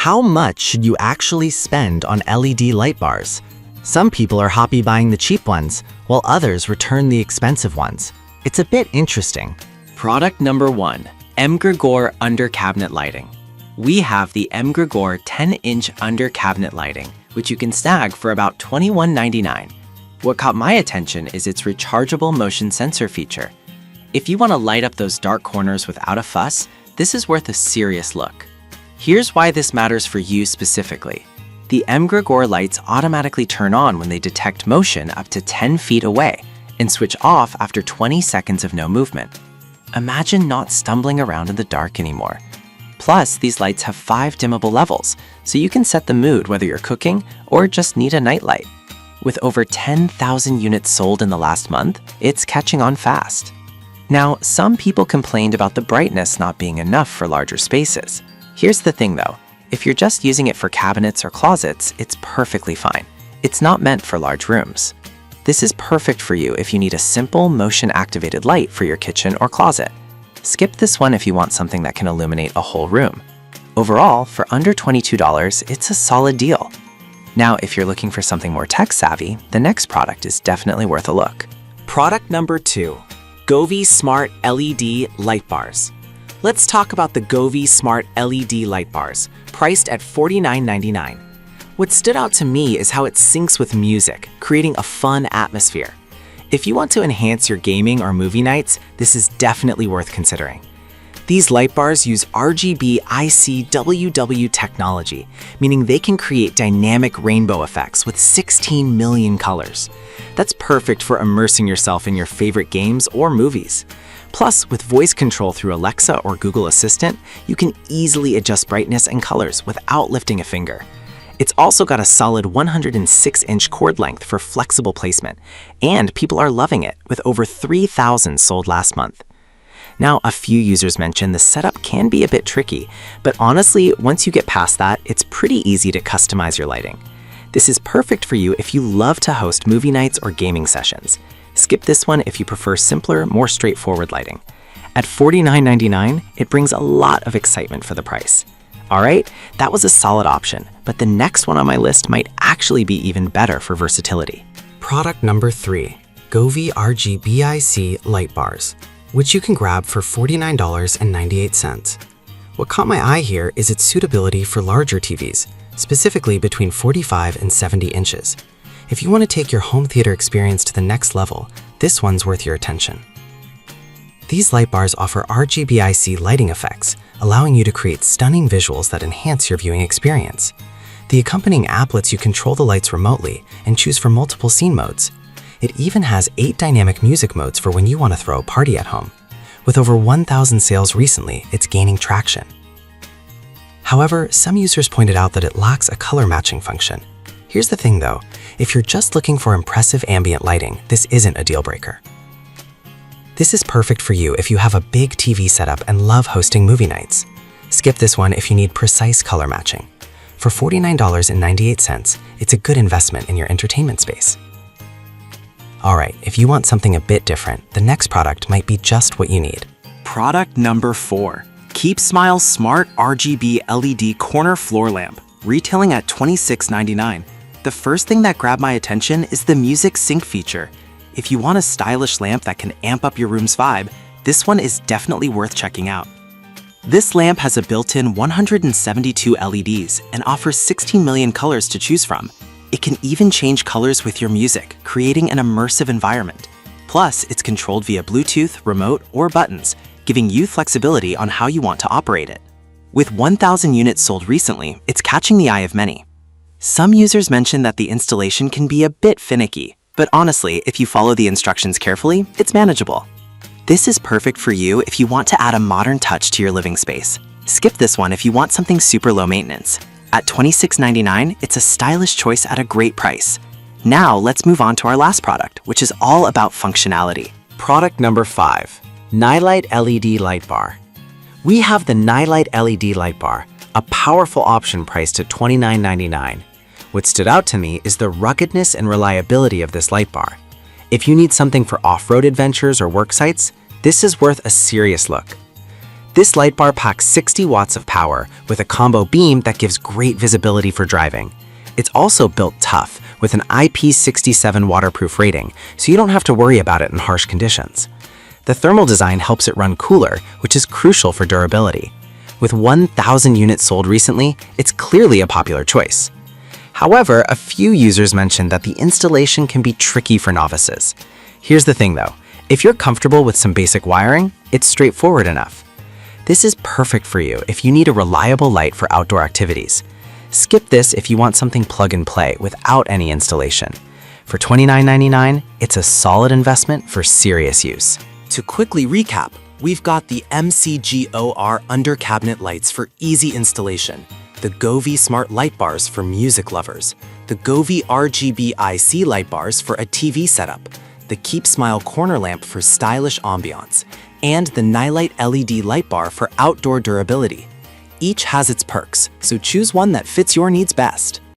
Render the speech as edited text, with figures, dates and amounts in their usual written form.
How much should you actually spend on LED light bars? Some people are happy buying the cheap ones, while others return the expensive ones. It's a bit interesting. Product number 1, M. Gregor Under Cabinet Lighting. We have the M. Gregor 10-inch under cabinet lighting, which you can snag for about $21.99. What caught my attention is its rechargeable motion sensor feature. If you want to light up those dark corners without a fuss, this is worth a serious look. Here's why this matters for you specifically. The M. Gregor lights automatically turn on when they detect motion up to 10 feet away and switch off after 20 seconds of no movement. Imagine not stumbling around in the dark anymore. Plus, these lights have 5 dimmable levels, so you can set the mood whether you're cooking or just need a nightlight. With over 10,000 units sold in the last month, it's catching on fast. Now, some people complained about the brightness not being enough for larger spaces. Here's the thing though, if you're just using it for cabinets or closets, it's perfectly fine. It's not meant for large rooms. This is perfect for you if you need a simple motion-activated light for your kitchen or closet. Skip this one if you want something that can illuminate a whole room. Overall, for under $22, it's a solid deal. Now, if you're looking for something more tech-savvy, the next product is definitely worth a look. Product number 2, Govee Smart LED Light Bars. Let's talk about the Govee Smart LED Light Bars, priced at $49.99. What stood out to me is how it syncs with music, creating a fun atmosphere. If you want to enhance your gaming or movie nights, this is definitely worth considering. These light bars use RGB ICWW technology, meaning they can create dynamic rainbow effects with 16 million colors. That's perfect for immersing yourself in your favorite games or movies. Plus, with voice control through Alexa or Google Assistant, you can easily adjust brightness and colors without lifting a finger. It's also got a solid 106-inch cord length for flexible placement, and people are loving it, with over 3,000 sold last month. Now, a few users mentioned the setup can be a bit tricky, but honestly, once you get past that, it's pretty easy to customize your lighting. This is perfect for you if you love to host movie nights or gaming sessions. Skip this one if you prefer simpler, more straightforward lighting. At $49.99, it brings a lot of excitement for the price. Alright, that was a solid option, but the next one on my list might actually be even better for versatility. Product number 3, Govee RGBIC Light Bars, which you can grab for $49.98. What caught my eye here is its suitability for larger TVs, specifically between 45 and 70 inches. If you want to take your home theater experience to the next level, this one's worth your attention. These light bars offer RGBIC lighting effects, allowing you to create stunning visuals that enhance your viewing experience. The accompanying app lets you control the lights remotely and choose from multiple scene modes. It even has 8 dynamic music modes for when you want to throw a party at home. With over 1,000 sales recently, it's gaining traction. However, some users pointed out that it lacks a color matching function. Here's the thing though, if you're just looking for impressive ambient lighting, this isn't a deal breaker. This is perfect for you if you have a big TV setup and love hosting movie nights. Skip this one if you need precise color matching. For $49.98, it's a good investment in your entertainment space. Alright, if you want something a bit different, the next product might be just what you need. Product number 4, Keep Smile Smart RGB LED Corner Floor Lamp, retailing at $26.99. The first thing that grabbed my attention is the music sync feature. If you want a stylish lamp that can amp up your room's vibe, this one is definitely worth checking out. This lamp has a built-in 172 LEDs and offers 16 million colors to choose from. It can even change colors with your music, creating an immersive environment. Plus, it's controlled via Bluetooth, remote, or buttons, giving you flexibility on how you want to operate it. With 1,000 units sold recently, it's catching the eye of many. Some users mentioned that the installation can be a bit finicky, but honestly, if you follow the instructions carefully, it's manageable. This is perfect for you if you want to add a modern touch to your living space. Skip this one if you want something super low maintenance. At $26.99, it's a stylish choice at a great price. Now, let's move on to our last product, which is all about functionality. Product number 5, Nightlight LED Light Bar. We have the Nightlight LED Light Bar, a powerful option priced at $29.99. What stood out to me is the ruggedness and reliability of this light bar. If you need something for off-road adventures or work sites, this is worth a serious look. This light bar packs 60 watts of power with a combo beam that gives great visibility for driving. It's also built tough with an IP67 waterproof rating, so you don't have to worry about it in harsh conditions. The thermal design helps it run cooler, which is crucial for durability. With 1,000 units sold recently, it's clearly a popular choice. However, a few users mentioned that the installation can be tricky for novices. Here's the thing though, if you're comfortable with some basic wiring, it's straightforward enough. This is perfect for you if you need a reliable light for outdoor activities. Skip this if you want something plug and play without any installation. For $29.99, it's a solid investment for serious use. To quickly recap, we've got the MCGOR under cabinet lights for easy installation, the Govee Smart light bars for music lovers, the Govee RGB IC light bars for a TV setup, the Keep Smile corner lamp for stylish ambiance, and the Nightlight LED light bar for outdoor durability. Each has its perks, so choose one that fits your needs best.